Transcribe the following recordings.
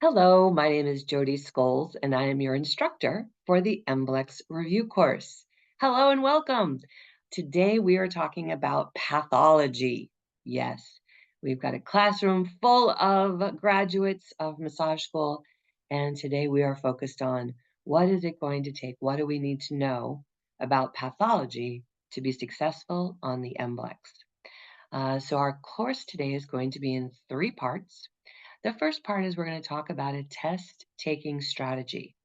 Hello, my name is Jody Scholes, and I am your instructor for the MBLEx review course. Hello and welcome. Today we are talking about pathology. Yes, we've got a classroom full of graduates of massage school, and today we are focused on what is it going to take? What do we need to know about pathology to be successful on the MBLEx? So our course today is going to be in 3 parts. The first part is we're going to talk about a test-taking strategy.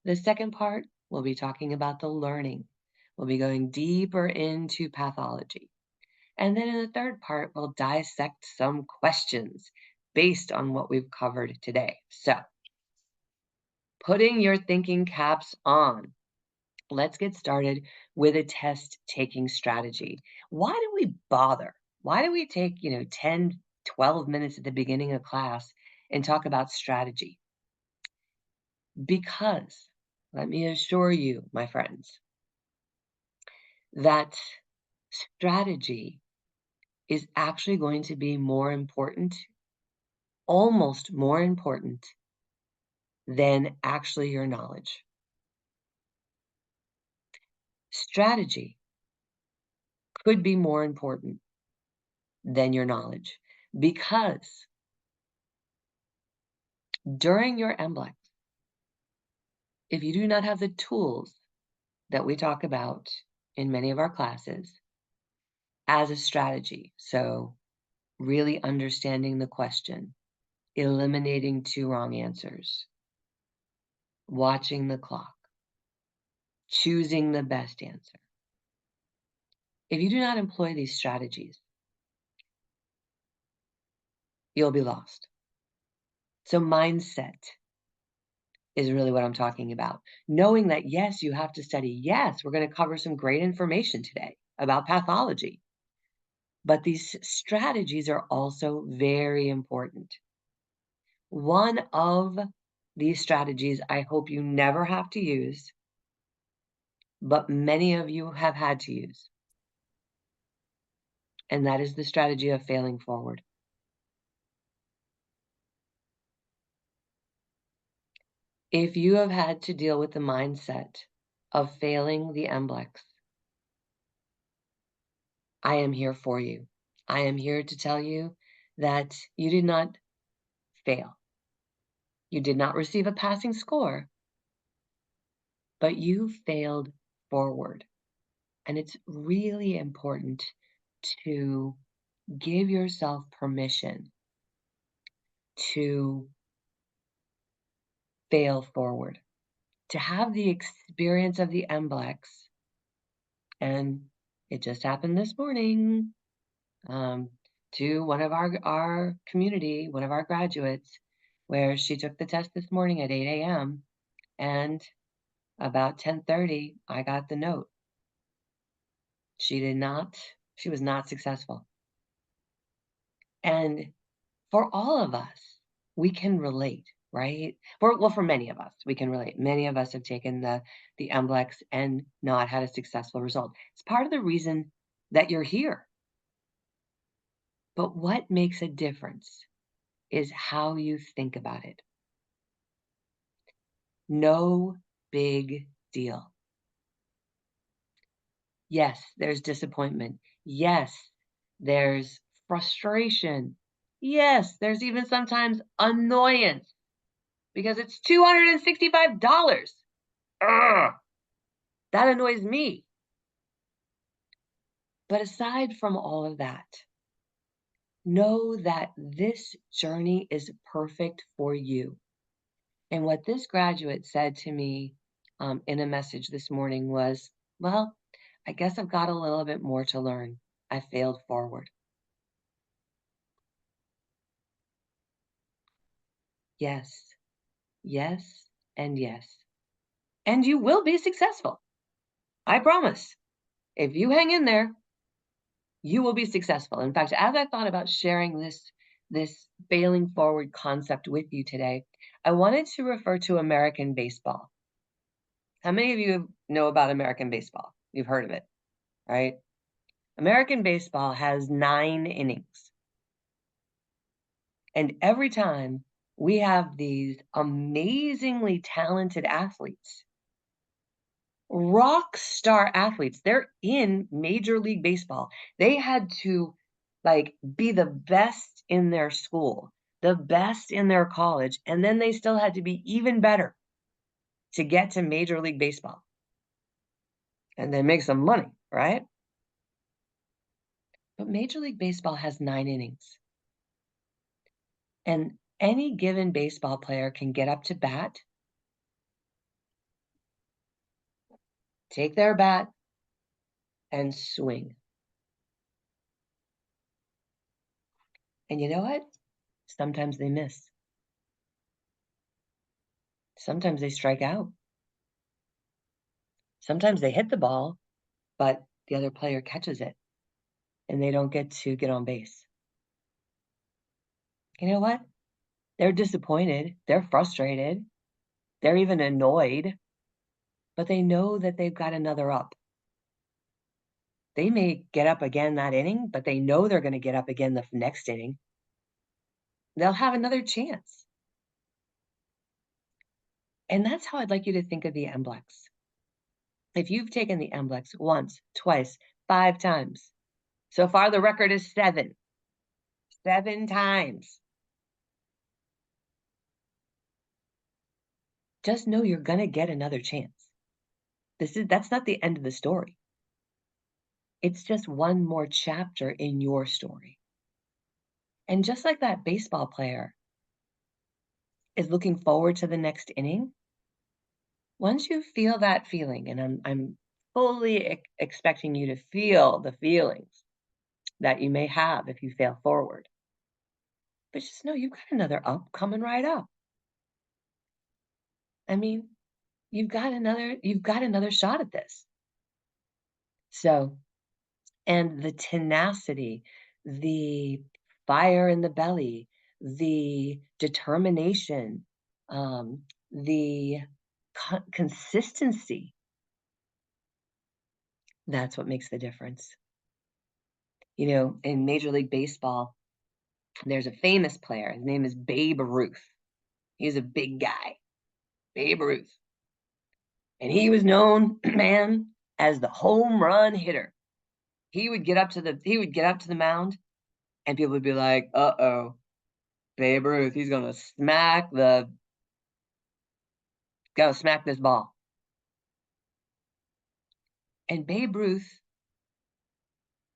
The second part, we'll be talking about the learning. We'll be going deeper into pathology. And then in the third part, we'll dissect some questions based on what we've covered today. So, putting your thinking caps on. Let's get started with a test-taking strategy. Why do we bother? Why do we take, 10, 12 minutes at the beginning of class and talk about strategy? Because, let me assure you, my friends, that strategy is actually going to be more important, almost more important than actually your knowledge. Strategy could be more important than your knowledge because during your MBLEx, if you do not have the tools that we talk about in many of our classes as a strategy, so really understanding the question, eliminating 2 wrong answers, watching the clock, choosing the best answer. If you do not employ these strategies, you'll be lost. So mindset is really what I'm talking about. Knowing that, yes, you have to study. Yes, we're going to cover some great information today about pathology. But these strategies are also very important. One of these strategies I hope you never have to use, but many of you have had to use. And that is the strategy of failing forward. If you have had to deal with the mindset of failing the MBLEx, I am here for you. I am here to tell you that you did not fail. You did not receive a passing score, but you failed forward. And it's really important to give yourself permission to fail forward, to have the experience of the MBLEx. And it just happened this morning to one of our community, one of our graduates, where she took the test this morning at 8 a.m. and about 10:30, I got the note. She was not successful. And for all of us, we can relate, right? For many of us, we can relate. Many of us have taken the MBLEx and not had a successful result. It's part of the reason that you're here. But what makes a difference is how you think about it. No big deal. Yes, there's disappointment. Yes, there's frustration. Yes, there's even sometimes annoyance because it's $265. Ugh, that annoys me. But aside from all of that, know that this journey is perfect for you. And what this graduate said to me in a message this morning was, well, I guess I've got a little bit more to learn. I failed forward. Yes, yes, and yes. And you will be successful. I promise. If you hang in there, you will be successful. In fact, as I thought about sharing this failing forward concept with you today, I wanted to refer to American baseball. How many of you know about American baseball? You've heard of it, right? American baseball has 9 innings. And every time We have these amazingly talented athletes, rock star athletes. They're in Major League Baseball. They had to be the best in their school, the best in their college, and then they still had to be even better to get to Major League Baseball. And then make some money, right? But Major League Baseball has 9 innings. And any given baseball player can get up to bat, take their bat, and swing. And you know what? Sometimes they miss. Sometimes they strike out. Sometimes they hit the ball, but the other player catches it, and they don't get to get on base. You know what? They're disappointed. They're frustrated. They're even annoyed, but they know that they've got another up. They may get up again that inning, but they know they're going to get up again the next inning. They'll have another chance. And that's how I'd like you to think of the MBLEx. If you've taken the MBLEx once, twice, 5 times, so far the record is 7. 7 times. Just know you're going to get another chance. That's not the end of the story. It's just one more chapter in your story. And just like that baseball player is looking forward to the next inning, once you feel that feeling, and I'm fully expecting you to feel the feelings that you may have if you fail forward, but just know you've got another up coming right up. I mean, you've got another shot at this. So, and the tenacity, the fire in the belly, the determination, the consistency, that's what makes the difference. You know, in Major League Baseball, there's a famous player. His name is Babe Ruth. He's a big guy, Babe Ruth. And he was known, man, as the home run hitter. He would get up to the mound, and people would be like, "Uh-oh, Babe Ruth, he's gonna smack this ball." And Babe Ruth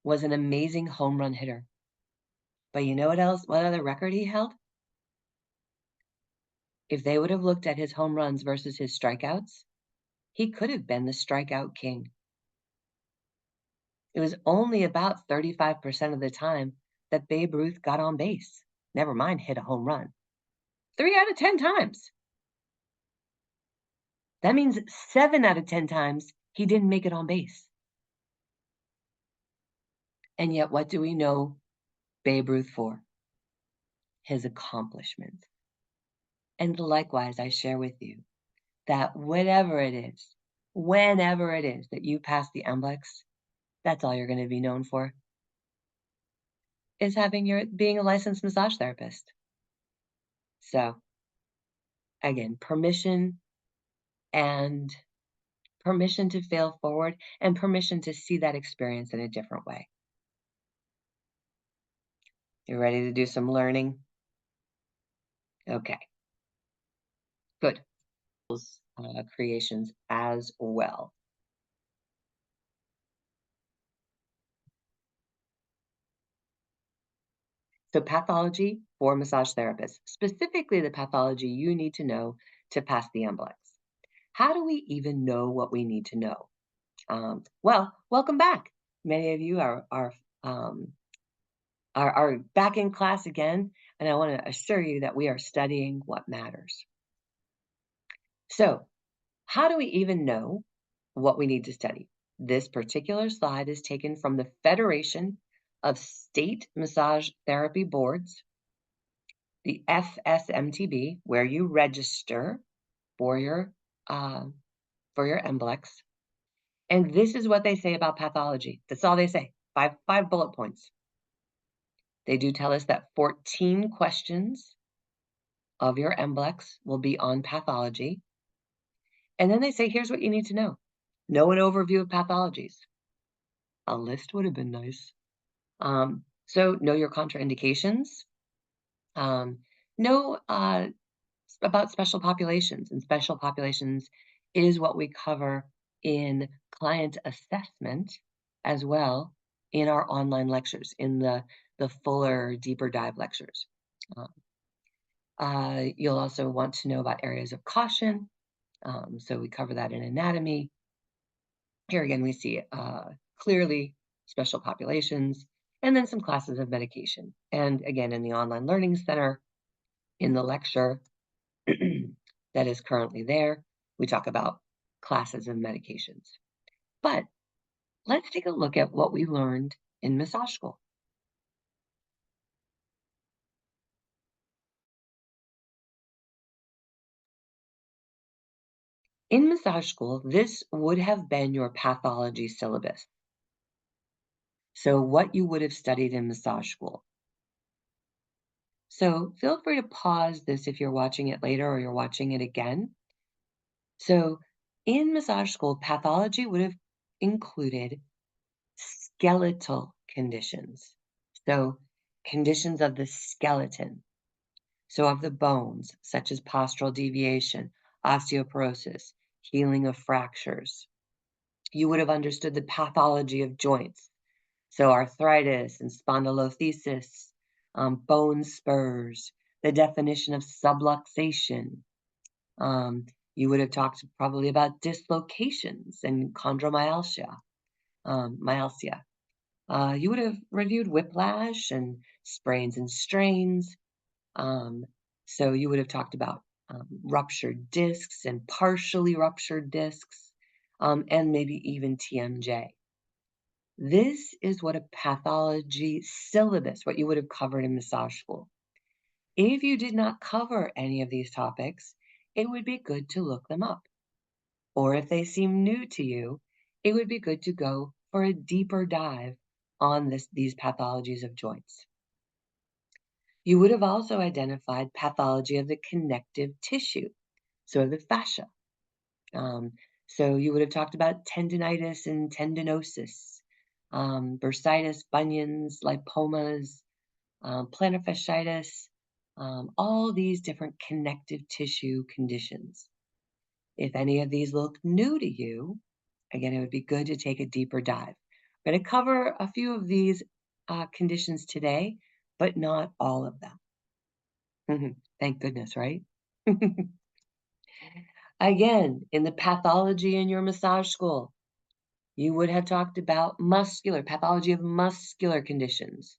was an amazing home run hitter. But you know what else? What other record he held? If they would have looked at his home runs versus his strikeouts, he could have been the strikeout king. It was only about 35% of the time that Babe Ruth got on base. Never mind hit a home run. 3 out of 10 times. That means 7 out of 10 times he didn't make it on base. And yet, what do we know Babe Ruth for? His accomplishments. And likewise, I share with you that whenever it is that you pass the MBLEx, that's all you're going to be known for, is being a licensed massage therapist. So, again, permission to fail forward, and permission to see that experience in a different way. You ready to do some learning? Okay. Good. Creations as well. So pathology for massage therapists, specifically the pathology you need to know to pass the MBLEx. How do we even know what we need to know? Well, welcome back. Many of you are back in class again, and I want to assure you that we are studying what matters. So, how do we even know what we need to study? This particular slide is taken from the Federation of State Massage Therapy Boards, the FSMTB, where you register for your MBLEx. And this is what they say about pathology. That's all they say. Five bullet points. They do tell us that 14 questions of your MBLEx will be on pathology. And then they say, here's what you need to know. Know an overview of pathologies. A list would have been nice. So know your contraindications. Know about special populations. And special populations is what we cover in client assessment as well in our online lectures, in the fuller, deeper dive lectures. You'll also want to know about areas of caution. So we cover that in anatomy. Here again, we see clearly special populations, and then some classes of medication. And again, in the online learning center, in the lecture that is currently there, we talk about classes of medications. But let's take a look at what we learned in massage school. In massage school, this would have been your pathology syllabus. So what you would have studied in massage school. So feel free to pause this if you're watching it later or you're watching it again. So in massage school, pathology would have included skeletal conditions. So conditions of the skeleton. So of the bones, such as postural deviation, osteoporosis, healing of fractures. You would have understood the pathology of joints. So arthritis and spondylolisthesis, bone spurs, the definition of subluxation. You would have talked probably about dislocations and chondromyalgia, myalgia. You would have reviewed whiplash and sprains and strains. So you would have talked about ruptured discs and partially ruptured discs, and maybe even TMJ. This is what a pathology syllabus, what you would have covered in massage school. If you did not cover any of these topics, it would be good to look them up. Or if they seem new to you, it would be good to go for a deeper dive on these pathologies of joints. You would have also identified pathology of the connective tissue, so the fascia. So you would have talked about tendinitis and tendinosis, bursitis, bunions, lipomas, plantar fasciitis, all these different connective tissue conditions. If any of these look new to you, again, it would be good to take a deeper dive. We're going to cover a few of these conditions today, but not all of them. Thank goodness, right? Again, in the pathology in your massage school, you would have talked about pathology of muscular conditions.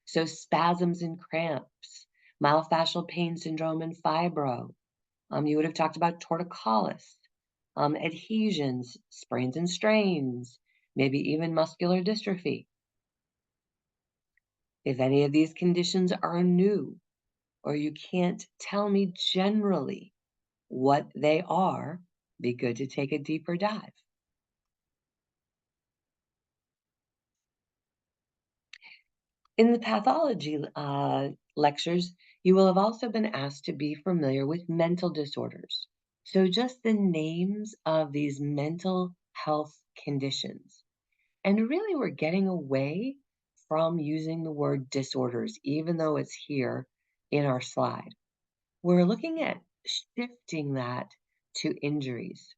So spasms and cramps, myofascial pain syndrome and fibro. You would have talked about torticollis, adhesions, sprains and strains, maybe even muscular dystrophy. If any of these conditions are new, or you can't tell me generally what they are, be good to take a deeper dive. In the pathology lectures, you will have also been asked to be familiar with mental disorders. So just the names of these mental health conditions. And really, we're getting away from using the word disorders, even though it's here in our slide. We're looking at shifting that to injuries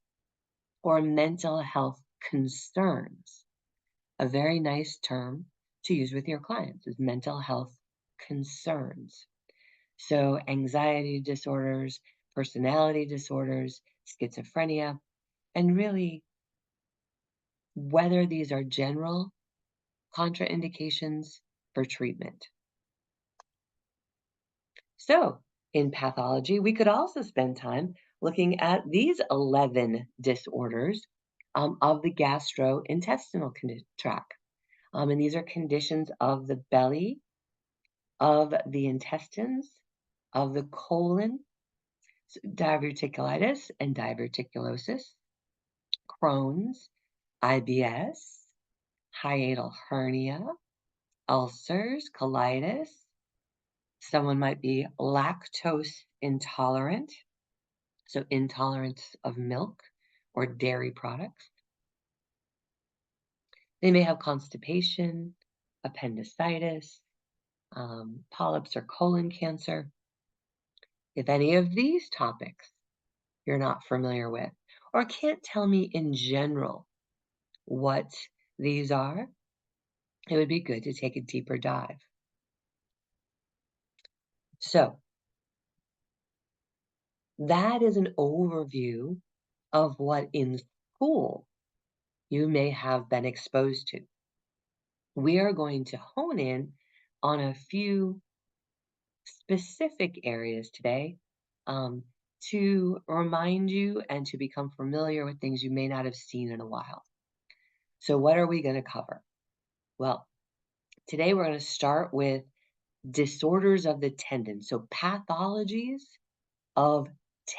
or mental health concerns. A very nice term to use with your clients is mental health concerns. So anxiety disorders, personality disorders, schizophrenia, and really whether these are general contraindications for treatment. So in pathology, we could also spend time looking at these 11 disorders of the gastrointestinal tract. And these are conditions of the belly, of the intestines, of the colon, so diverticulitis and diverticulosis, Crohn's, IBS, hiatal hernia, ulcers, colitis, Someone might be lactose intolerant, so intolerance of milk or dairy products. They may have constipation, appendicitis, polyps or colon cancer. If any of these topics you're not familiar with, or can't tell me in general what these are, it would be good to take a deeper dive. So that is an overview of what in school you may have been exposed to. We are going to hone in on a few specific areas today to remind you and to become familiar with things you may not have seen in a while. So what are we going to cover? Well, today we're going to start with disorders of the tendon, so pathologies of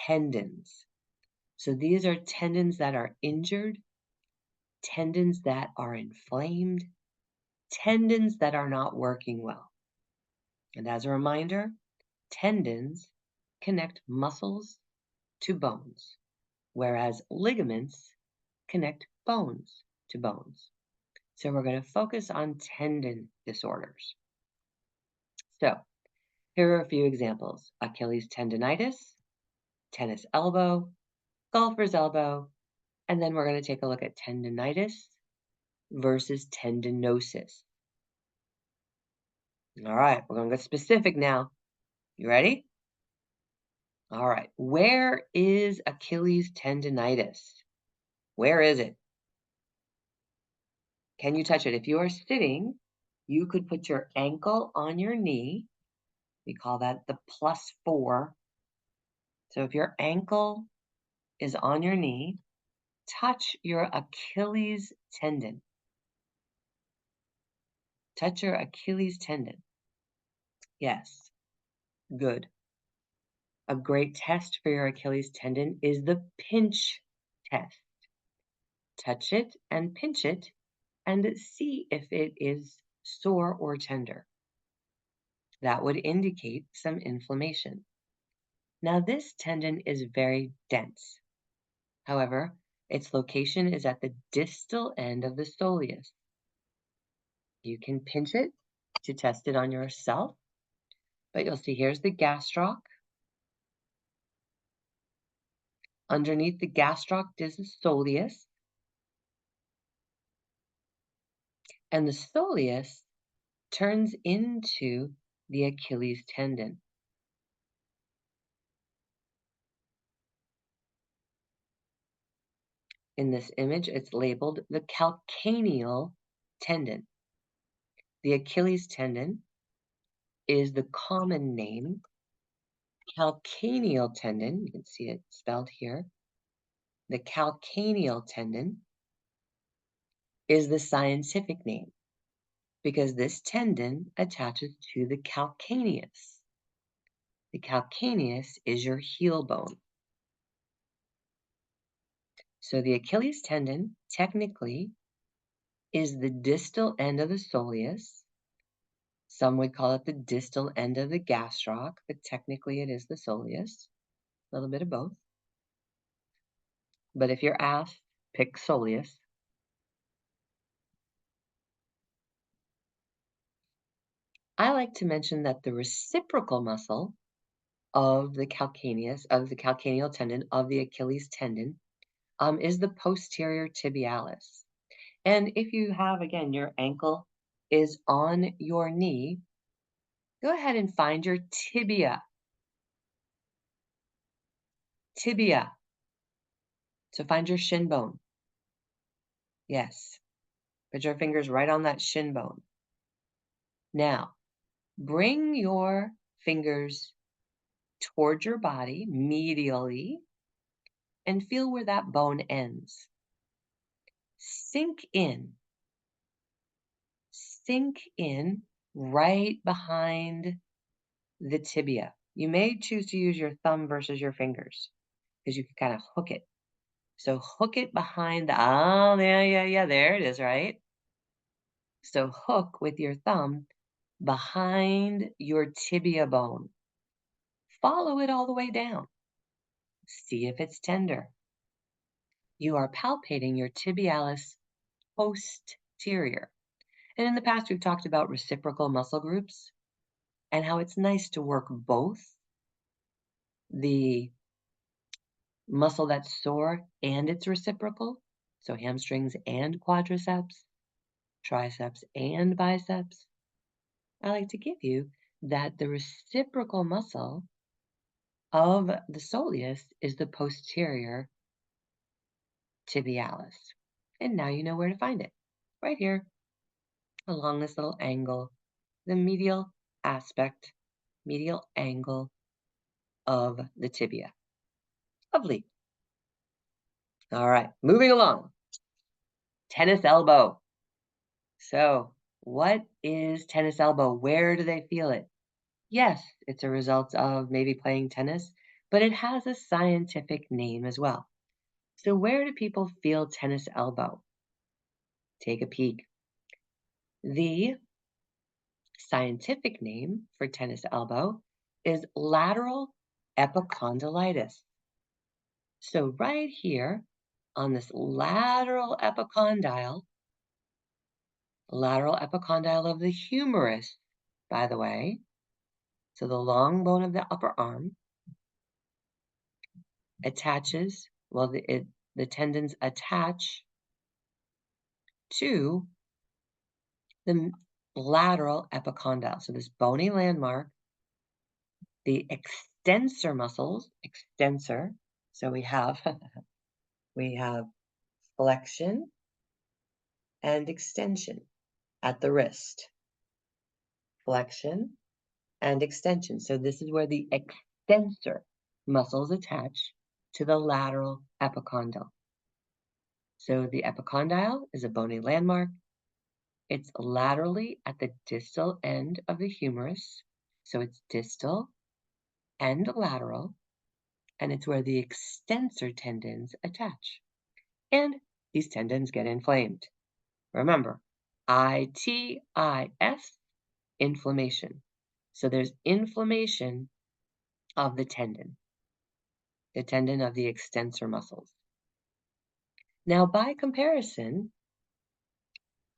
tendons. So these are tendons that are injured, tendons that are inflamed, tendons that are not working well. And as a reminder, tendons connect muscles to bones, whereas ligaments connect bones to bones. So we're going to focus on tendon disorders. So here are a few examples: Achilles tendonitis, tennis elbow, golfer's elbow, and then we're going to take a look at tendonitis versus tendinosis. All right, we're going to get specific now. You ready? All right, where is Achilles tendonitis? Where is it? Can you touch it? If you are sitting, you could put your ankle on your knee. We call that the +4. So if your ankle is on your knee, touch your Achilles tendon. Touch your Achilles tendon. Yes, good. A great test for your Achilles tendon is the pinch test. Touch it and pinch it and see if it is sore or tender. That would indicate some inflammation. Now, this tendon is very dense. However, its location is at the distal end of the soleus. You can pinch it to test it on yourself, but you'll see here's the gastroc. Underneath the gastroc is the soleus, and the soleus turns into the Achilles tendon. In this image, it's labeled the calcaneal tendon. The Achilles tendon is the common name. Calcaneal tendon, you can see it spelled here. The calcaneal tendon is the scientific name because this tendon attaches to the calcaneus. The calcaneus is your heel bone. So the Achilles tendon technically is the distal end of the soleus. Some would call it the distal end of the gastroc, but technically it is the soleus. A little bit of both. But if you're asked, pick soleus. I like to mention that the reciprocal muscle of the calcaneus, of the calcaneal tendon, of the Achilles tendon, is the posterior tibialis. And if you have, again, your ankle is on your knee, go ahead and find your tibia. Tibia. So find your shin bone. Yes. Put your fingers right on that shin bone. Now, bring your fingers toward your body medially and feel where that bone ends. Sink in right behind the tibia. You may choose to use your thumb versus your fingers because you can kind of hook it. So hook it behind the, yeah, there it is, right? So hook with your thumb behind your tibia bone. Follow it all the way down. See if it's tender. You are palpating your tibialis posterior. And in the past, we've talked about reciprocal muscle groups and how it's nice to work both the muscle that's sore and its reciprocal, so hamstrings and quadriceps, triceps and biceps. I like to give you that the reciprocal muscle of the soleus is the posterior tibialis. And now you know where to find it. Right here, along this little angle, the medial aspect, medial angle of the tibia. Lovely. All right, moving along. Tennis elbow. So, what is tennis elbow? Where do they feel it? Yes, it's a result of maybe playing tennis, but it has a scientific name as well. So, where do people feel tennis elbow? Take a peek. The scientific name for tennis elbow is lateral epicondylitis. So, right here on this lateral epicondyle of the humerus, by the way, so the long bone of the upper arm attaches, well, the tendons attach to the lateral epicondyle. So this bony landmark, the extensor muscles, extensor. So we have we have flexion and extension at the wrist. Flexion and extension. So this is where the extensor muscles attach to the lateral epicondyle. So the epicondyle is a bony landmark. It's laterally at the distal end of the humerus. So it's distal and lateral, and it's where the extensor tendons attach. And these tendons get inflamed. Remember, ITIS, inflammation. So there's inflammation of the tendon of the extensor muscles. Now, by comparison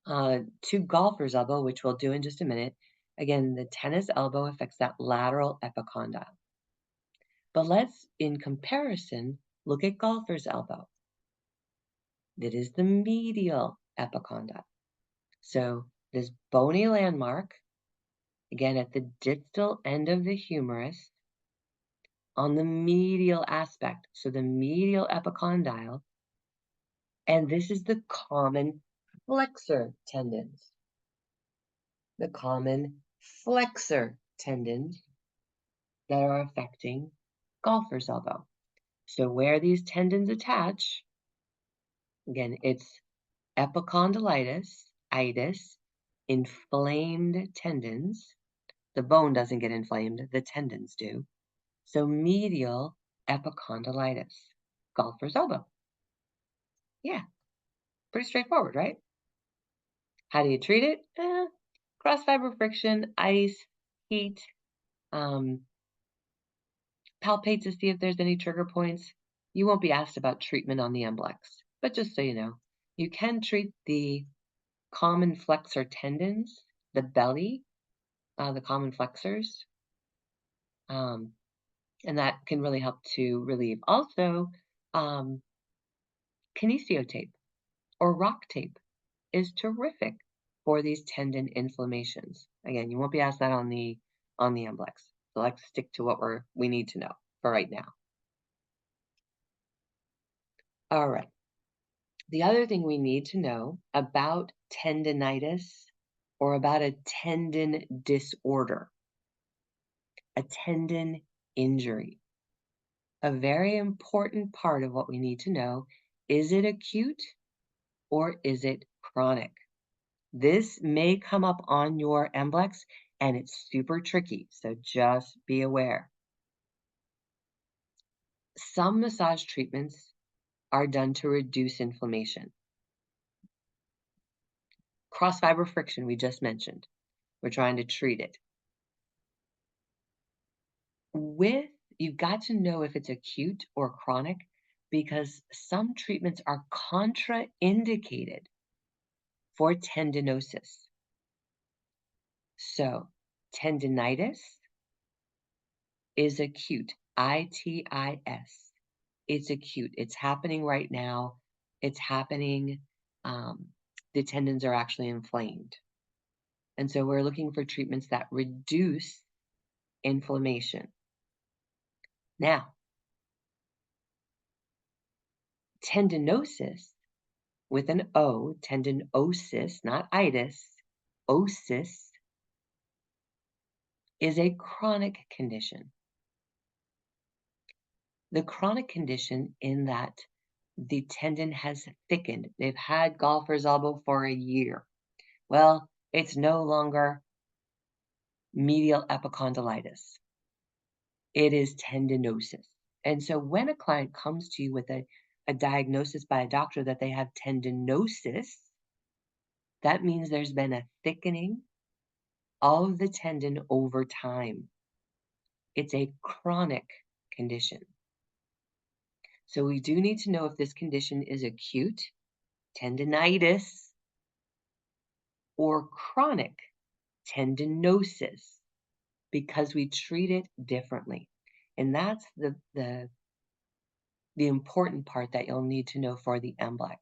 to golfer's elbow, which we'll do in just a minute, again, the tennis elbow affects that lateral epicondyle. But let's, in comparison, look at golfer's elbow. That is the medial epicondyle. So this bony landmark, again, at the distal end of the humerus, on the medial aspect, so the medial epicondyle, and this is the common flexor tendons. The common flexor tendons that are affecting golfer's elbow. So where these tendons attach, again, it's epicondylitis, itis, inflamed tendons. The bone doesn't get inflamed, the tendons do. So medial epicondylitis, golfer's elbow. Yeah, pretty straightforward, right? How do you treat it? Cross fiber friction, ice, heat, palpate to see if there's any trigger points. You won't be asked about treatment on the MBLEx, but just so you know, you can treat the common flexor tendons, the belly, the common flexors, and that can really help to relieve. Also, kinesio tape or rock tape is terrific for these tendon inflammations. Again, you won't be asked that on the MBLEx. So let's stick to what we need to know for right now. All right. The other thing we need to know about tendinitis or about a tendon disorder, a tendon injury. A very important part of what we need to know, is it acute or is it chronic? This may come up on your MBLEx and it's super tricky, so just be aware. Some massage treatments are done to reduce inflammation. Cross fiber friction, we just mentioned. We're trying to treat it. You've got to know if it's acute or chronic because some treatments are contraindicated for tendinosis. So, tendinitis is acute, ITIS. It's acute. It's happening right now. It's happening. The tendons are actually inflamed. And so we're looking for treatments that reduce inflammation. Now, tendinosis with an O, tendinosis, not itis, osis, is a chronic condition. The chronic condition in that the tendon has thickened. They've had golfer's elbow for a year. Well, it's no longer medial epicondylitis. It is tendinosis. And so when a client comes to you with a diagnosis by a doctor that they have tendinosis, that means there's been a thickening of the tendon over time. It's a chronic condition. So we do need to know if this condition is acute, tendinitis, or chronic, tendinosis, because we treat it differently. And that's the important part that you'll need to know for the MBLEx.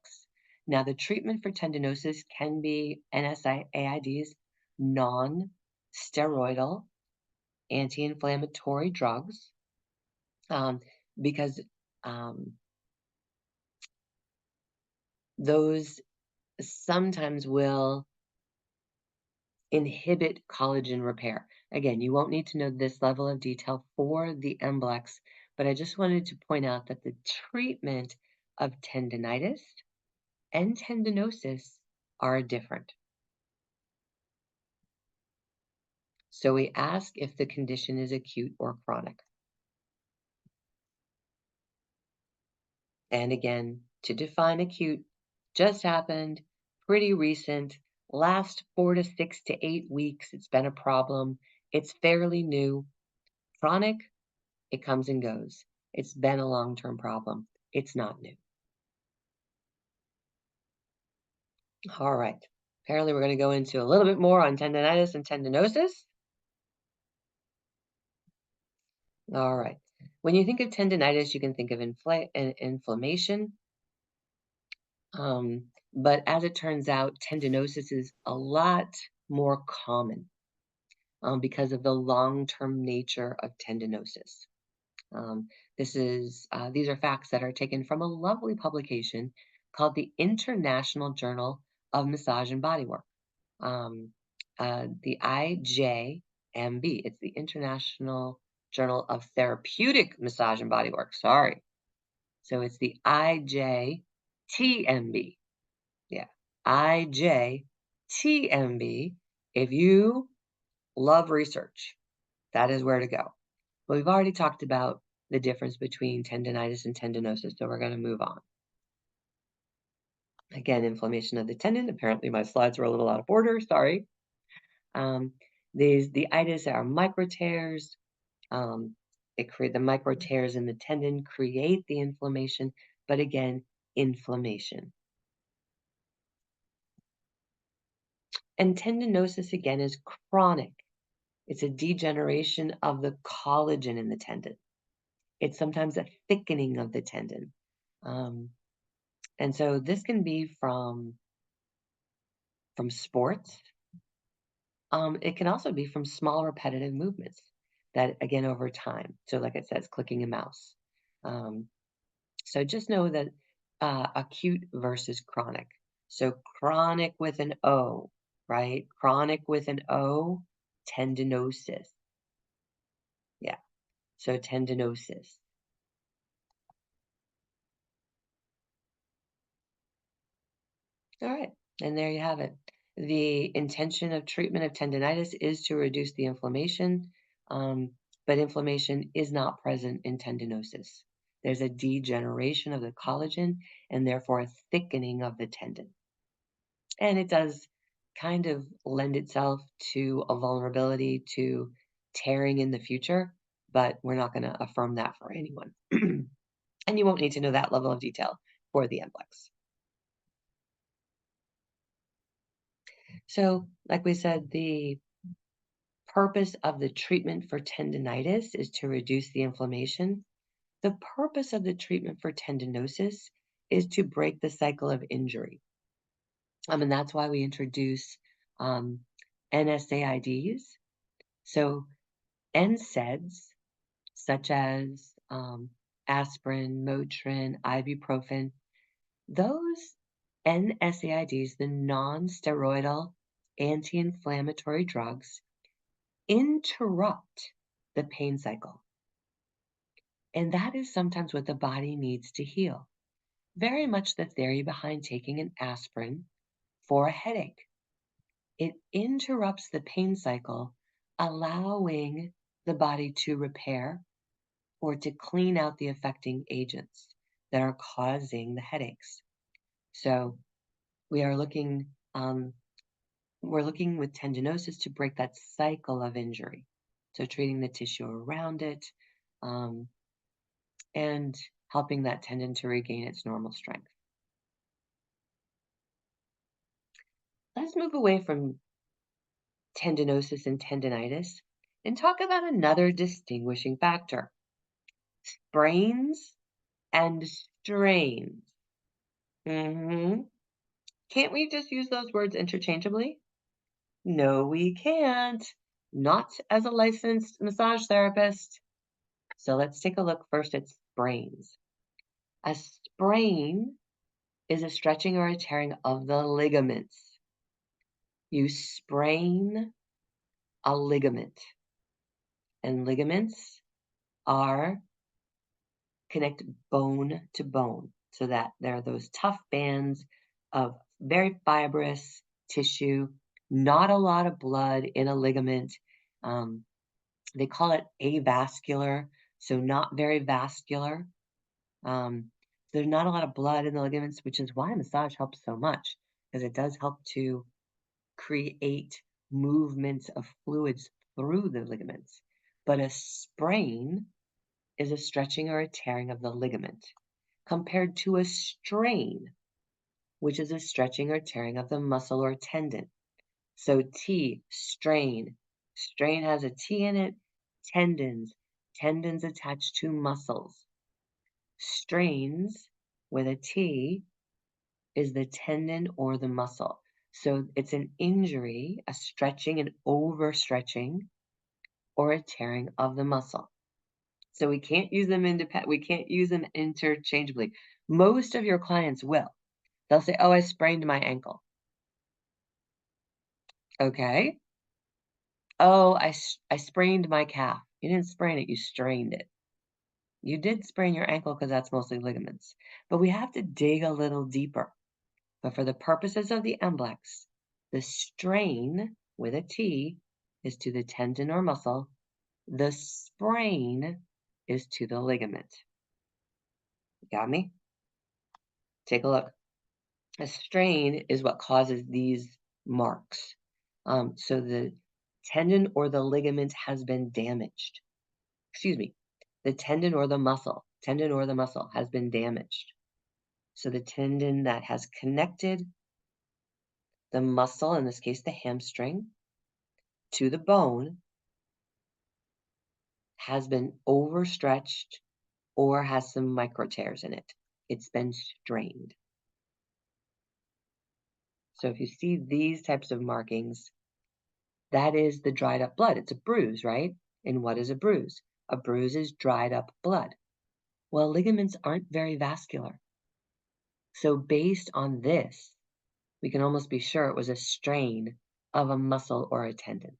Now, the treatment for tendinosis can be NSAIDs, non-steroidal anti-inflammatory drugs, because those sometimes will inhibit collagen repair. Again, you won't need to know this level of detail for the MBLEx, but I just wanted to point out that the treatment of tendinitis and tendinosis are different. So we ask if the condition is acute or chronic. And again, to define acute, just happened, pretty recent, last 4 to 6 to 8 weeks, it's been a problem. It's fairly new. Chronic, it comes and goes. It's been a long-term problem. It's not new. All right. Apparently, we're going to go into a little bit more on tendinitis and tendinosis. All right. When you think of tendinitis, you can think of inflammation. But as it turns out, tendinosis is a lot more common because of the long-term nature of tendinosis. These are facts that are taken from a lovely publication called the International Journal of Massage and Bodywork. The IJMB, it's the International Journal of Therapeutic Massage and Bodywork, sorry. So it's the IJTMB. Yeah, IJTMB. If you love research, that is where to go. But we've already talked about the difference between tendinitis and tendinosis, so we're going to move on. Again, inflammation of the tendon. Apparently my slides were a little out of order, sorry. The itis are micro tears. The micro tears in the tendon create the inflammation, but again, inflammation. And tendinosis, again, is chronic. It's a degeneration of the collagen in the tendon. It's sometimes a thickening of the tendon. And so this can be from sports. It can also be from small repetitive movements that, again, over time. So like it says, clicking a mouse. So just know that acute versus chronic. So chronic with an O, right? Chronic with an O, tendinosis. Yeah, so tendinosis. All right, and there you have it. The intention of treatment of tendinitis is to reduce the inflammation, but inflammation is not present in tendinosis. There's a degeneration of the collagen and therefore a thickening of the tendon. And it does kind of lend itself to a vulnerability to tearing in the future, but we're not going to affirm that for anyone. And you won't need to know that level of detail for the MBLEx. So, like we said, the purpose of the treatment for tendinitis is to reduce the inflammation. The purpose of the treatment for tendinosis is to break the cycle of injury. And that's why we introduce NSAIDs. So NSAIDs, such as aspirin, Motrin, ibuprofen, those NSAIDs, the non-steroidal anti-inflammatory drugs, interrupt the pain cycle. And that is sometimes what the body needs to heal. Very much the theory behind taking an aspirin for a headache. It interrupts the pain cycle, allowing the body to repair or to clean out the affecting agents that are causing the headaches. So we are looking, we're looking with tendinosis to break that cycle of injury. So treating the tissue around it, and helping that tendon to regain its normal strength. Let's move away from tendinosis and tendinitis and talk about another distinguishing factor: sprains and strains. Can't we just use those words interchangeably? No, we can't. Not as a licensed massage therapist. So let's take a look first at sprains. A sprain is a stretching or a tearing of the ligaments. You sprain a ligament, and ligaments are connect bone to bone, so that there are those tough bands of very fibrous tissue, not a lot of blood in a ligament. They call it avascular, so not very vascular. There's not a lot of blood in the ligaments, which is why massage helps so much, because it does help to create movements of fluids through the ligaments. But a sprain is a stretching or a tearing of the ligament, compared to a strain, which is a stretching or tearing of the muscle or tendon. So T, strain. Strain has a T in it. Tendons. Tendons attached to muscles. Strains with a T is the tendon or the muscle. So it's an injury, a stretching, an overstretching, or a tearing of the muscle. So we can't use them we can't use them interchangeably. Most of your clients will. They'll say, "Oh, I sprained my ankle." Okay. "Oh, I sprained my calf." You didn't sprain it, you strained it. You did sprain your ankle because that's mostly ligaments. But we have to dig a little deeper. But for the purposes of the MBLEx, the strain with a T is to the tendon or muscle. The sprain is to the ligament. Got me? Take a look. A strain is what causes these marks. So the tendon or the ligament has been damaged. Excuse me. The tendon or the muscle has been damaged. So the tendon that has connected the muscle, in this case the hamstring, to the bone, has been overstretched or has some micro tears in it. It's been strained. So if you see these types of markings, that is the dried up blood. It's a bruise, right? And what is a bruise? A bruise is dried up blood. Well, ligaments aren't very vascular. So based on this, we can almost be sure it was a strain of a muscle or a tendon.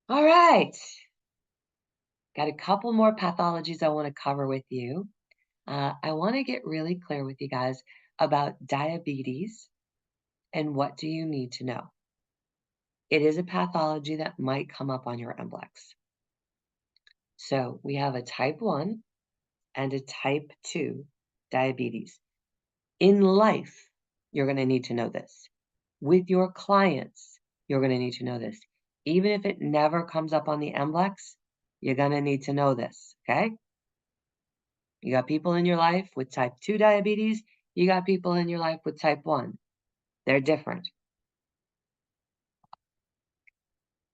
All right. Got a couple more pathologies I want to cover with you. I want to get really clear with you guys about diabetes and what do you need to know. It is a pathology that might come up on your MBLEx. So we have a type 1 and a type 2 diabetes. In life, you're going to need to know this. With your clients, you're going to need to know this. Even if it never comes up on the MBLEx, you're going to need to know this, okay? You got people in your life with type 2 diabetes. You got people in your life with type 1. They're different.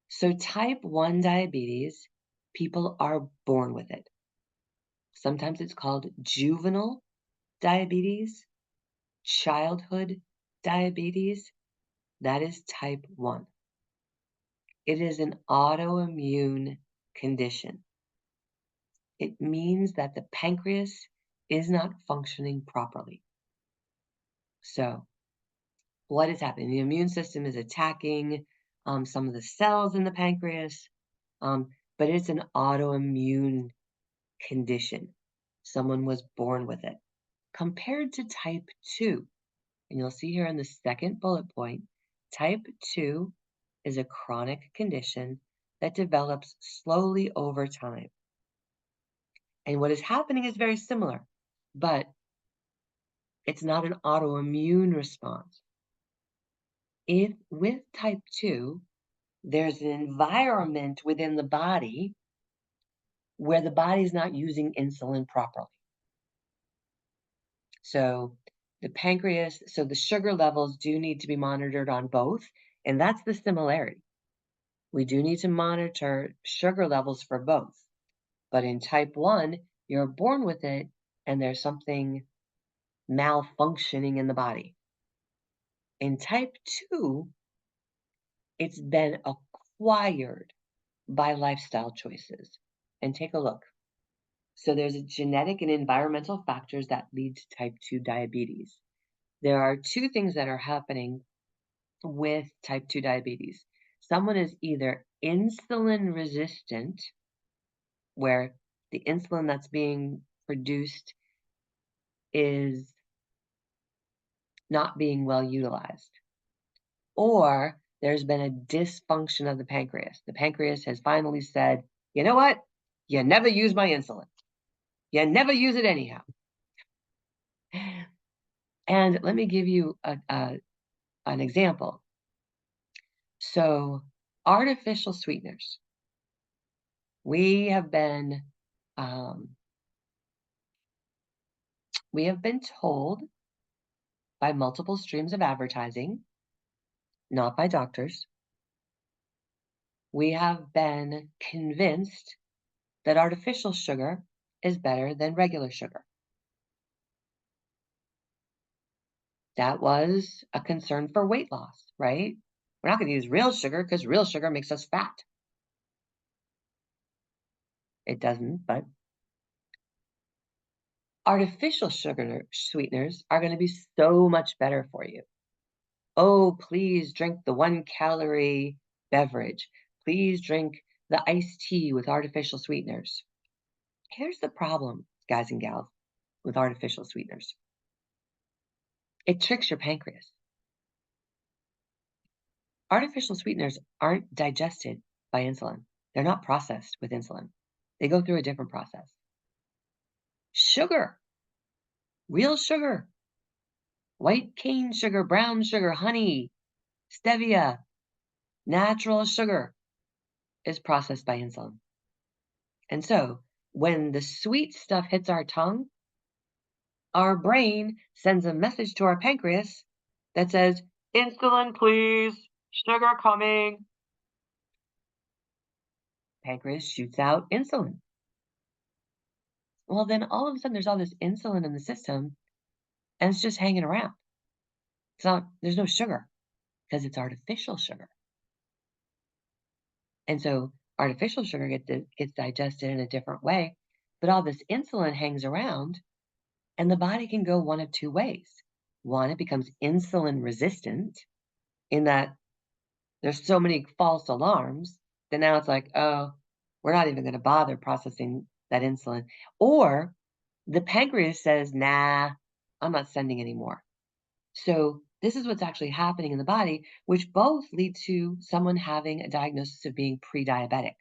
So type 1 diabetes, people are born with it. Sometimes it's called juvenile diabetes, childhood diabetes. That is type 1. It is an autoimmune condition. It means that the pancreas is not functioning properly. So what is happening? The immune system is attacking some of the cells in the pancreas, but it's an autoimmune condition. Someone was born with it. Compared to type 2, and you'll see here in the second bullet point, type 2 is a chronic condition that develops slowly over time. And what is happening is very similar, but it's not an autoimmune response. If with type 2, there's an environment within the body where the body is not using insulin properly. So the pancreas, so the sugar levels do need to be monitored on both, and that's the similarity. We do need to monitor sugar levels for both. But in type 1, you're born with it, and there's something malfunctioning in the body. In type 2, it's been acquired by lifestyle choices. And take a look. So there's a genetic and environmental factors that lead to type 2 diabetes. There are two things that are happening with type 2 diabetes. Someone is either insulin resistant, where the insulin that's being produced is not being well utilized, or there's been a dysfunction of the pancreas. The pancreas has finally said, you know what? You never use my insulin. You never use it anyhow. And let me give you an example. So artificial sweeteners. We have been told by multiple streams of advertising, not by doctors. We have been convinced that artificial sugar is better than regular sugar. That was a concern for weight loss, right? We're not going to use real sugar because real sugar makes us fat. It doesn't, but artificial sugar sweeteners are going to be so much better for you. Oh, please drink the 1-calorie beverage. Please drink the iced tea with artificial sweeteners. Here's the problem, guys and gals, with artificial sweeteners. It tricks your pancreas. Artificial sweeteners aren't digested by insulin. They're not processed with insulin. They go through a different process. Sugar, real sugar, white cane sugar, brown sugar, honey, stevia, natural sugar is processed by insulin. And so when the sweet stuff hits our tongue, our brain sends a message to our pancreas that says, insulin, please, sugar coming. Pancreas shoots out insulin. Well, then all of a sudden there's all this insulin in the system and it's just hanging around. There's no sugar because it's artificial sugar. And so artificial sugar gets digested in a different way, but all this insulin hangs around, and the body can go one of two ways. One, it becomes insulin resistant in that there's so many false alarms that now it's like, oh, we're not even going to bother processing that insulin. Or the pancreas says, nah, I'm not sending any more. So this is what's actually happening in the body, which both lead to someone having a diagnosis of being pre-diabetic.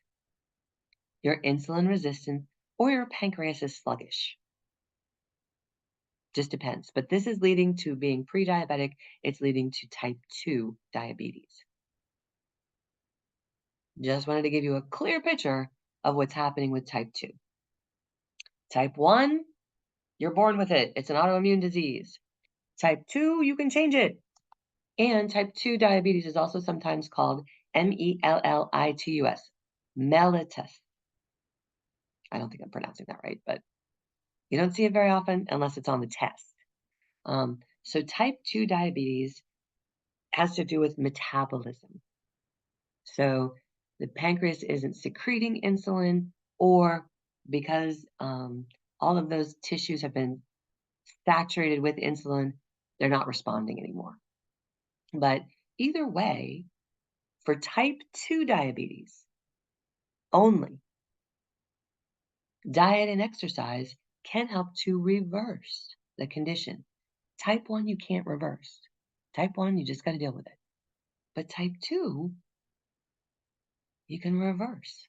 You're insulin resistant or your pancreas is sluggish. Just depends. But this is leading to being pre-diabetic. It's leading to type 2 diabetes. Just wanted to give you a clear picture of what's happening with type 2. Type 1, you're born with it. It's an autoimmune disease. Type 2, you can change it. And type 2 diabetes is also sometimes called MELLITUS, mellitus. I don't think I'm pronouncing that right, but you don't see it very often unless it's on the test. So type 2 diabetes has to do with metabolism. So the pancreas isn't secreting insulin, or because all of those tissues have been saturated with insulin, they're not responding anymore. But either way, for type 2 diabetes only, diet and exercise can help to reverse the condition. Type 1, you can't reverse. Type 1, you just got to deal with it. But type 2, you can reverse.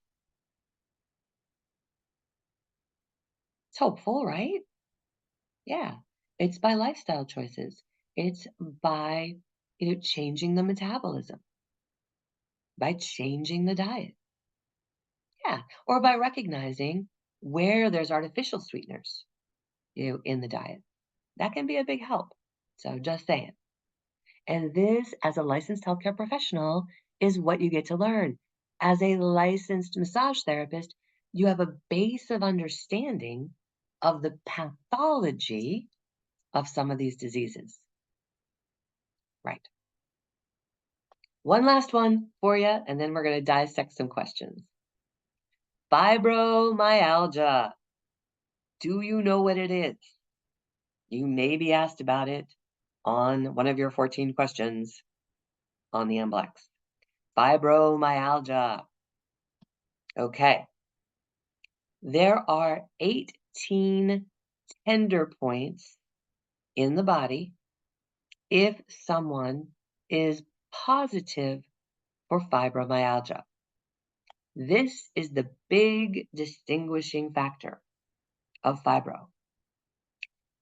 It's hopeful, right? Yeah. It's by lifestyle choices. It's by changing the metabolism, by changing the diet. Yeah. Or by recognizing where there's artificial sweeteners, in the diet. That can be a big help. So just saying. And this, as a licensed healthcare professional, is what you get to learn. As a licensed massage therapist, you have a base of understanding of the pathology of some of these diseases. Right. One last one for you, and then we're going to dissect some questions. Fibromyalgia. Do you know what it is? You may be asked about it on one of your 14 questions on the MBLEx. Fibromyalgia. Okay. There are 18 tender points in the body if someone is positive for fibromyalgia. This is the big distinguishing factor of fibro.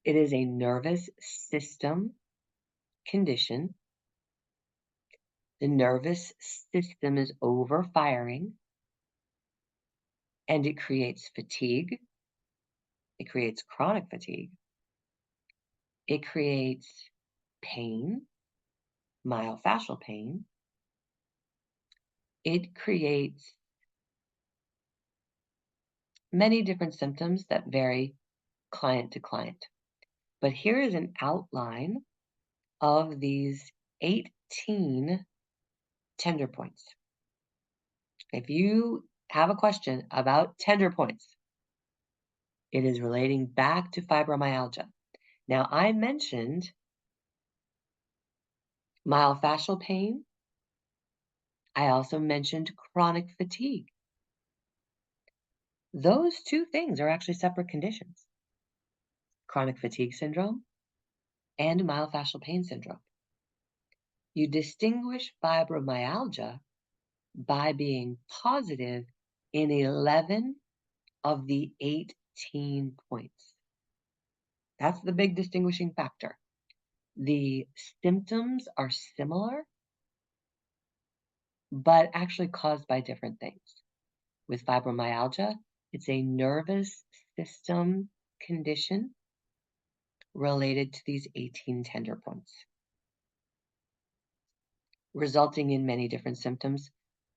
It is a nervous system condition. The nervous system is overfiring, and it creates fatigue. It creates chronic fatigue. It creates pain, myofascial pain. It creates many different symptoms that vary client to client. But here is an outline of these 18 tender points. If you have a question about tender points, it is relating back to fibromyalgia. Now, I mentioned myofascial pain. I also mentioned chronic fatigue. Those two things are actually separate conditions: chronic fatigue syndrome and myofascial pain syndrome. You distinguish fibromyalgia by being positive in 11 of the 18 points. That's the big distinguishing factor. The symptoms are similar, but actually caused by different things. With fibromyalgia, it's a nervous system condition related to these 18 tender points, resulting in many different symptoms,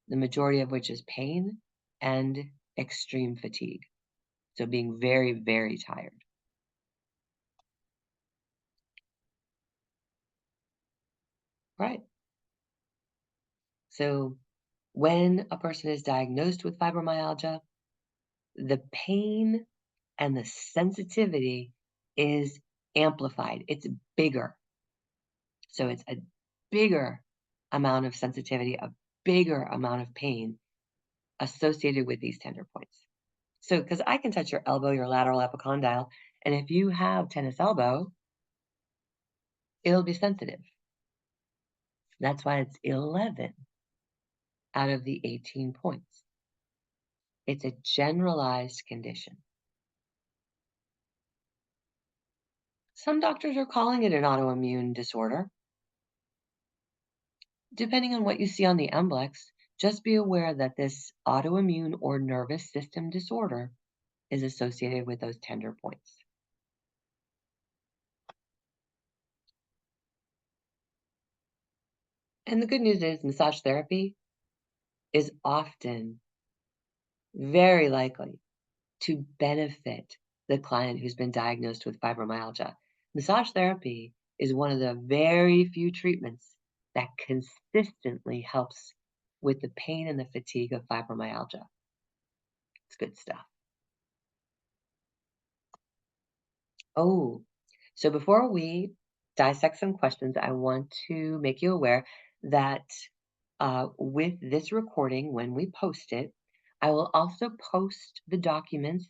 the majority of which is pain and extreme fatigue. So being very, very tired. Right. So when a person is diagnosed with fibromyalgia, the pain and the sensitivity is amplified. It's bigger. So it's a bigger amount of sensitivity, a bigger amount of pain associated with these tender points. So, because I can touch your elbow, your lateral epicondyle, and if you have tennis elbow, it'll be sensitive. That's why it's 11 out of the 18 points. It's a generalized condition. Some doctors are calling it an autoimmune disorder. Depending on what you see on the MBLEx, just be aware that this autoimmune or nervous system disorder is associated with those tender points. And the good news is massage therapy is often very likely to benefit the client who's been diagnosed with fibromyalgia. Massage therapy is one of the very few treatments that consistently helps with the pain and the fatigue of fibromyalgia. It's good stuff. Oh, so before we dissect some questions, I want to make you aware that with this recording, when we post it, I will also post the documents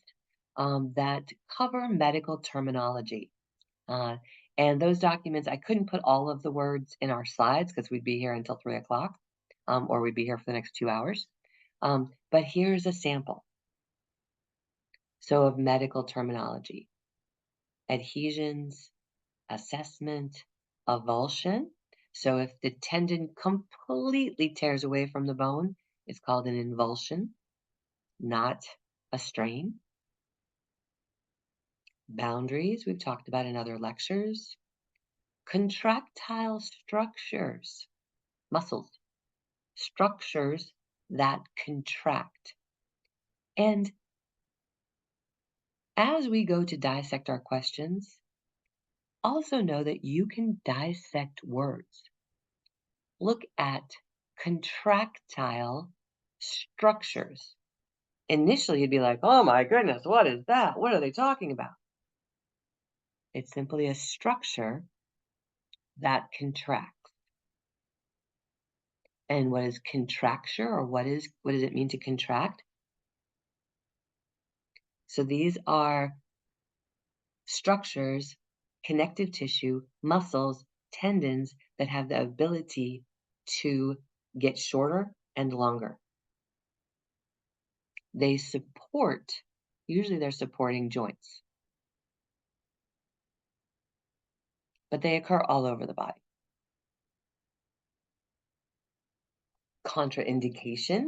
that cover medical terminology. Uh, and those documents, I couldn't put all of the words in our slides because we'd be here until 3 o'clock, or we'd be here for the next 2 hours. But here's a sample. So of medical terminology: adhesions, assessment, avulsion. So if the tendon completely tears away from the bone, it's called an invulsion, not a strain. Boundaries, we've talked about in other lectures. Contractile structures, muscles, structures that contract. And as we go to dissect our questions, also know that you can dissect words. Look at contractile structures. Initially, you'd be like, oh my goodness, what is that? What are they talking about? It's simply a structure that contracts. And what is contracture, or what does it mean to contract? So these are structures, connective tissue, muscles, tendons that have the ability to get shorter and longer. They support, usually they're supporting joints, but they occur all over the body. Contraindication,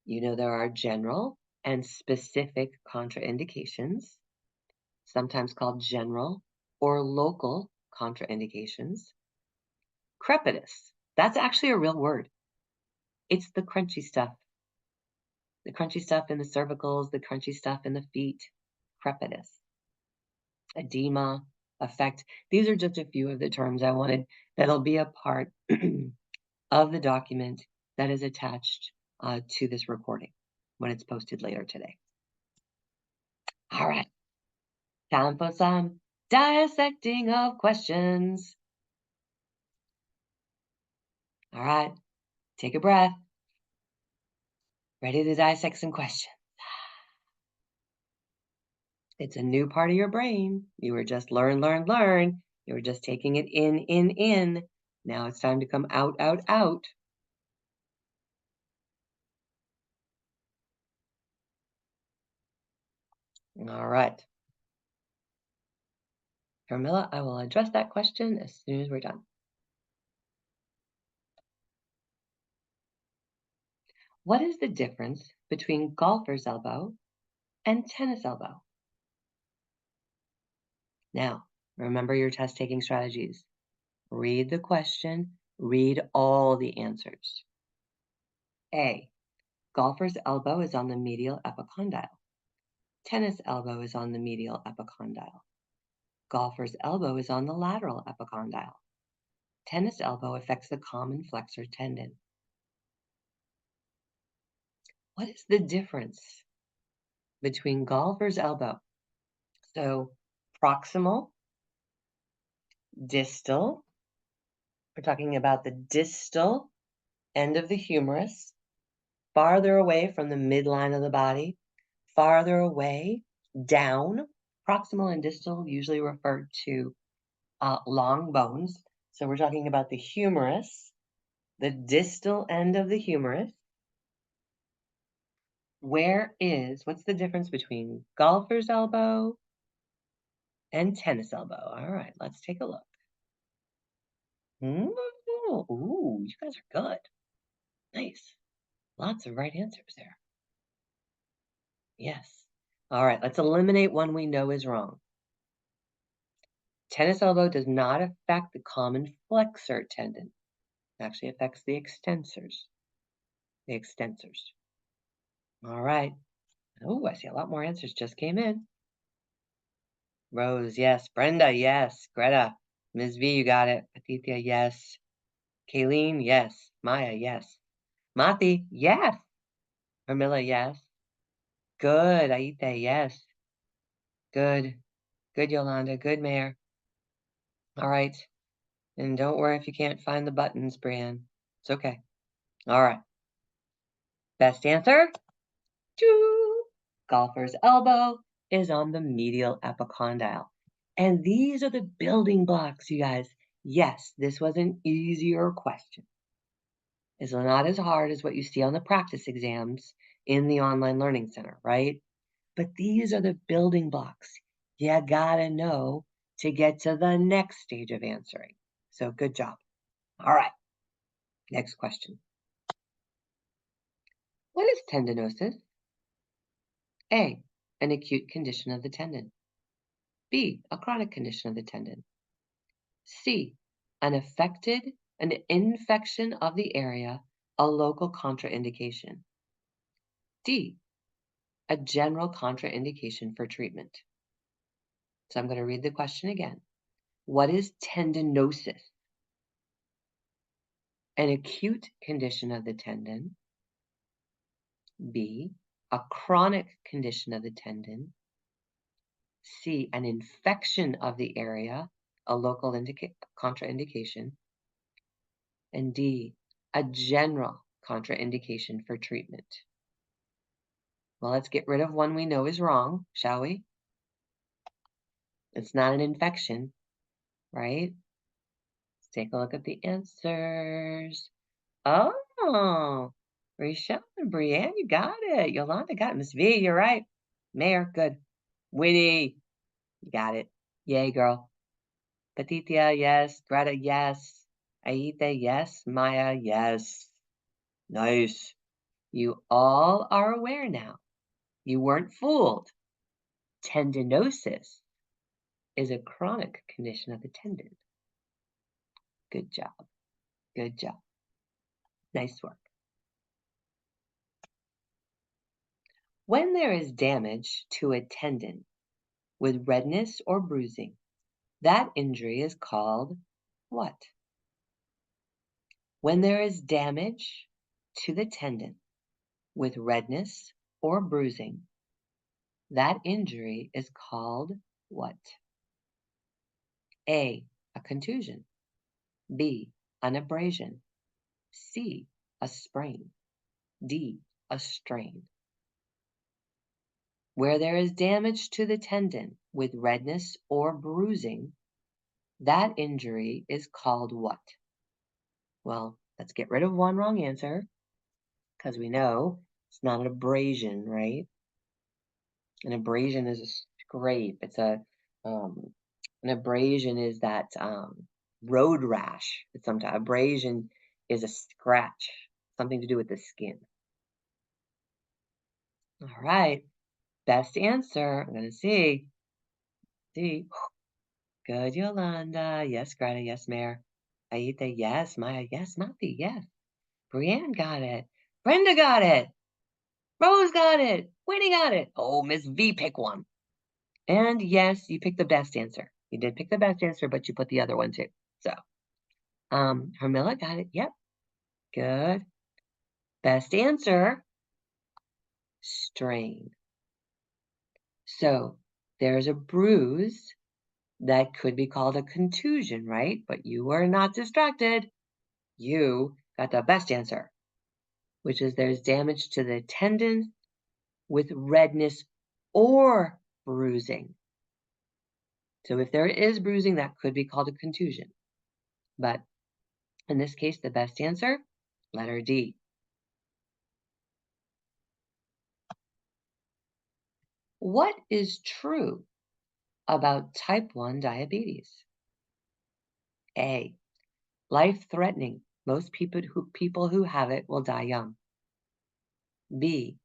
there are general and specific contraindications, sometimes called general or local contraindications. Crepitus, that's actually a real word. It's the crunchy stuff. The crunchy stuff in the cervicals, the crunchy stuff in the feet. Crepitus. Edema, effect. These are just a few of the terms I wanted that'll be a part of the document that is attached to this recording when it's posted later today. All right. Time for some dissecting of questions. All right. Take a breath. Ready to dissect some questions. It's a new part of your brain. You were just learn. You were just taking it in. Now it's time to come out. All right. Carmilla, I will address that question as soon as we're done. What is the difference between golfer's elbow and tennis elbow? Now, remember your test-taking strategies. Read the question, read all the answers. A, golfer's elbow is on the medial epicondyle. Tennis elbow is on the medial epicondyle. Golfer's elbow is on the lateral epicondyle. Tennis elbow affects the common flexor tendon. What is the difference between golfer's elbow? So proximal, distal. We're talking about the distal end of the humerus, farther away from the midline of the body, farther away down. Proximal and distal usually refer to long bones. So we're talking about the humerus, the distal end of the humerus. What's the difference between golfer's elbow and tennis elbow. All right, let's take a look. Ooh, you guys are good. Nice. Lots of right answers there. Yes. All right, let's eliminate one we know is wrong. Tennis elbow does not affect the common flexor tendon. It actually affects the extensors. The extensors. All right. Oh, I see a lot more answers just came in. Rose, yes. Brenda, yes. Greta. Ms. V, you got it. Aditya, yes. Kayleen, yes. Maya, yes. Mati, yes. Hermila, yes. Good. Aite, yes. Good. Good, Yolanda. Good, Mayor. All right. And don't worry if you can't find the buttons, Brian. It's okay. All right. Best answer? Choo! Golfer's elbow is on the medial epicondyle. And these are the building blocks, you guys. Yes, this was an easier question. It's not as hard as what you see on the practice exams in the online learning center, right? But these are the building blocks you gotta know to get to the next stage of answering. So good job. All right, next question. What is tendinosis? A, an acute condition of the tendon. B, a chronic condition of the tendon. C, an infection of the area, a local contraindication. D, a general contraindication for treatment. So I'm going to read the question again. What is tendinosis? An acute condition of the tendon. B, a chronic condition of the tendon. C, an infection of the area, a local contraindication. And D, a general contraindication for treatment. Well, let's get rid of one we know is wrong, shall we? It's not an infection, right? Let's take a look at the answers. Oh, Rachel and Brienne, you got it. Yolanda got it. Miss V, you're right. Mayor, good. Winnie, you got it. Yay, girl. Petitya, yes. Greta, yes. Aita, yes. Maya, yes. Nice. You all are aware now. You weren't fooled. Tendinosis is a chronic condition of the tendon. Good job. Good job. Nice work. When there is damage to a tendon with redness or bruising, that injury is called what? When there is damage to the tendon with redness or bruising, that injury is called what? A, a contusion. B, an abrasion. C, a sprain. D, a strain. Where there is damage to the tendon with redness or bruising, that injury is called what? Well, let's get rid of one wrong answer, because we know it's not an abrasion, right? An abrasion is a scrape. It's an abrasion is that road rash. It's sometimes abrasion is a scratch, something to do with the skin. All right, best answer. I'm gonna see. Good, Yolanda. Yes, Greta. Yes, Mayor. Aita. Yes, Maya. Yes, Mati. Yes. Brienne got it. Brenda got it. Rose got it. Winnie got it. Oh, Miss V picked one. And yes, you picked the best answer. You did pick the best answer, but you put the other one too. So, Hermila got it. Yep. Good. Best answer, strain. So, there's a bruise that could be called a contusion, right? But you were not distracted. You got the best answer, which is there's damage to the tendon with redness or bruising. So if there is bruising, that could be called a contusion. But in this case, the best answer, letter D. What is true about type 1 diabetes? A. Life-threatening. Most people who have it will die young. B.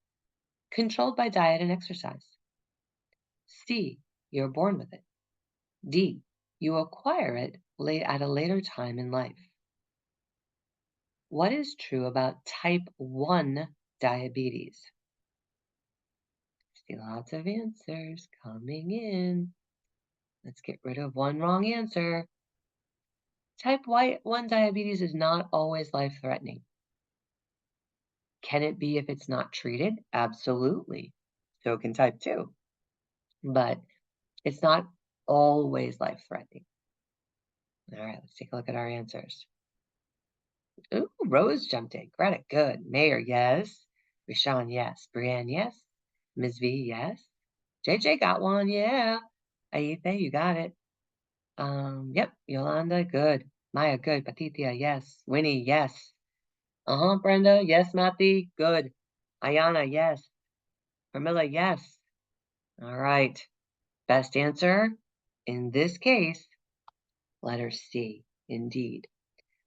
Controlled by diet and exercise. C. You're born with it. D. You acquire it at a later time in life. What is true about type 1 diabetes? See lots of answers coming in. Let's get rid of one wrong answer. Type 1 diabetes is not always life-threatening. Can it be if it's not treated? Absolutely. So can type 2. But it's not always life-threatening. All right, let's take a look at our answers. Ooh, Rose jumped in. Greta, good. Mayor, yes. Rashawn, yes. Brienne, yes. Ms. V, yes. JJ got one, yeah. Aithe, you got it. Yep. Yolanda, good. Maya, good. Patithia, yes. Winnie, yes. Brenda, yes. Mati, good. Ayana, yes. Pramila, yes. All right. Best answer, in this case, letter C, indeed.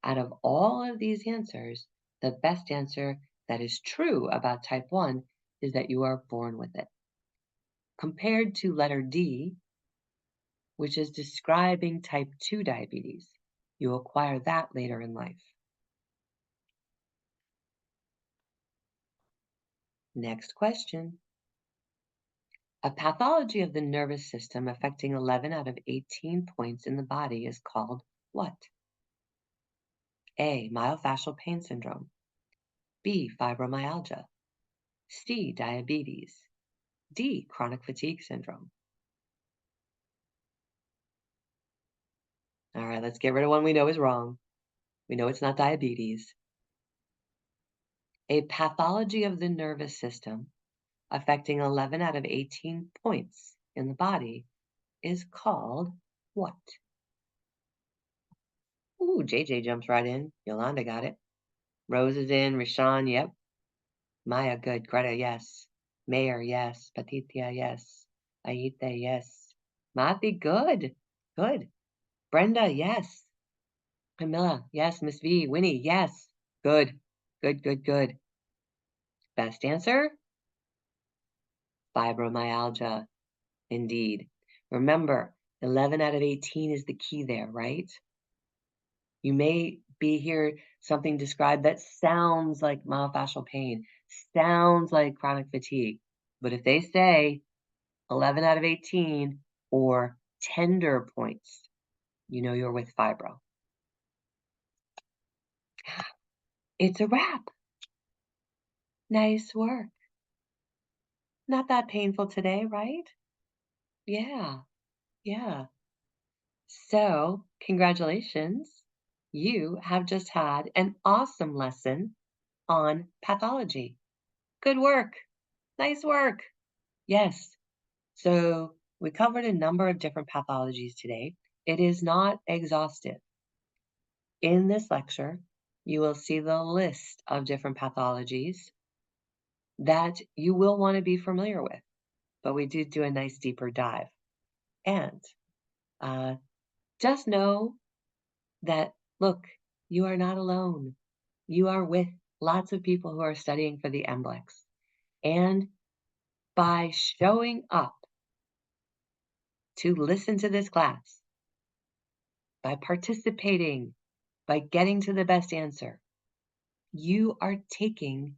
Out of all of these answers, the best answer that is true about type 1 is that you are born with it. Compared to letter D, which is describing type 2 diabetes. You acquire that later in life. Next question. A pathology of the nervous system affecting 11 out of 18 points in the body is called what? A. Myofascial pain syndrome. B. Fibromyalgia. C. Diabetes. D. Chronic fatigue syndrome. All right, let's get rid of one we know is wrong. We know it's not diabetes. A pathology of the nervous system affecting 11 out of 18 points in the body is called what? Ooh, JJ jumps right in. Yolanda got it. Rose is in. Rashawn, yep. Maya, good. Greta, yes. Mayor, yes. Patithia, yes. Aithe, yes. Mati, good. Good. Brenda, yes. Camilla, yes. Miss V, Winnie, yes. Good. Good, good, good. Best answer? Fibromyalgia. Indeed. Remember, 11 out of 18 is the key there, right? You may hear something described that sounds like myofascial pain, sounds like chronic fatigue. But if they say 11 out of 18 or tender points, you know you're with fibro. It's a wrap. Nice work. Not that painful today, right? Yeah, yeah. So, congratulations. You have just had an awesome lesson on pathology. Good work. Nice work. Yes. So we covered a number of different pathologies today. It is not exhaustive. In this lecture, you will see the list of different pathologies that you will want to be familiar with, but we did do a nice deeper dive. And just know that, look, you are not alone. You are with lots of people who are studying for the MBLEx. And by showing up to listen to this class, by participating, by getting to the best answer, you are taking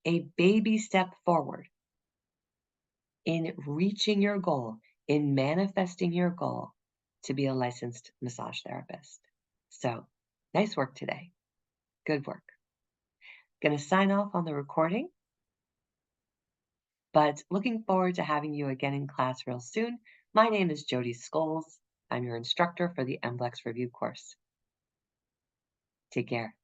a baby step forward in reaching your goal, in manifesting your goal to be a licensed massage therapist. So, nice work today. Good work. Going to sign off on the recording, but looking forward to having you again in class real soon. My name is Jody Scholes. I'm your instructor for the MBLEx review course. Take care.